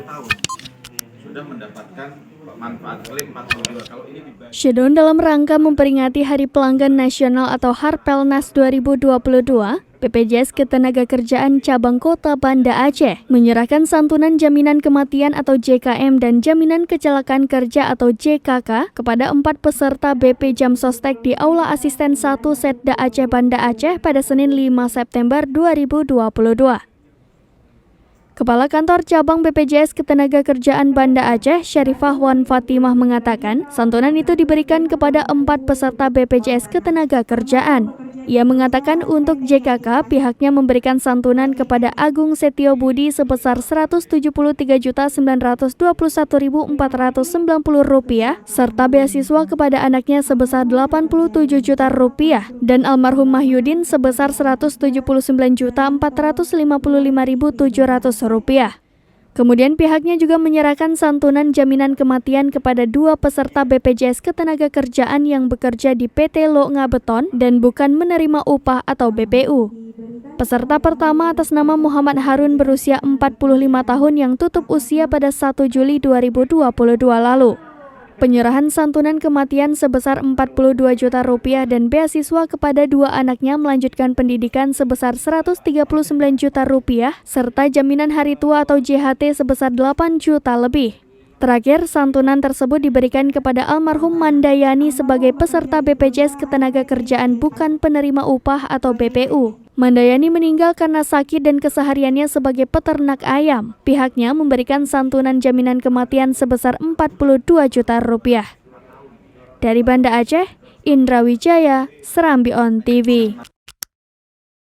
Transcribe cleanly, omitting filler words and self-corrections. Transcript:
tahun sudah mendapatkan manfaat klaim 42. Kalau ini Shutdown dalam rangka memperingati Hari Pelanggan Nasional atau Harpelnas 2022, BPJS Ketenagakerjaan Cabang Kota Banda Aceh menyerahkan santunan jaminan kematian atau JKM dan jaminan kecelakaan kerja atau JKK kepada 4 peserta BP Jam Sostek di Aula Asisten 1 Setda Aceh Banda Aceh pada Senin 5 September 2022. Kepala Kantor Cabang BPJS Ketenagakerjaan Banda Aceh, Syarifah Wan Fatimah mengatakan, santunan itu diberikan kepada 4 peserta BPJS Ketenagakerjaan. Ia mengatakan untuk JKK pihaknya memberikan santunan kepada Agung Setio Budi sebesar Rp173.921.490 serta beasiswa kepada anaknya sebesar Rp87 juta dan almarhum Mahyudin sebesar Rp179.455.700. Kemudian pihaknya juga menyerahkan santunan jaminan kematian kepada 2 peserta BPJS Ketenagakerjaan yang bekerja di PT Loonga Beton dan bukan menerima upah atau BPU. Peserta pertama atas nama Muhammad Harun berusia 45 tahun yang tutup usia pada 1 Juli 2022 lalu. Penyerahan santunan kematian sebesar Rp42 juta dan beasiswa kepada 2 anaknya melanjutkan pendidikan sebesar Rp139 juta serta jaminan hari tua atau JHT sebesar 8 juta lebih. Terakhir, santunan tersebut diberikan kepada almarhum Mandayani sebagai peserta BPJS Ketenagakerjaan bukan penerima upah atau BPU. Mandayani meninggal karena sakit dan kesehariannya sebagai peternak ayam. Pihaknya memberikan santunan jaminan kematian sebesar Rp42 juta. Dari Banda Aceh, Indra Wijaya, Serambi On TV.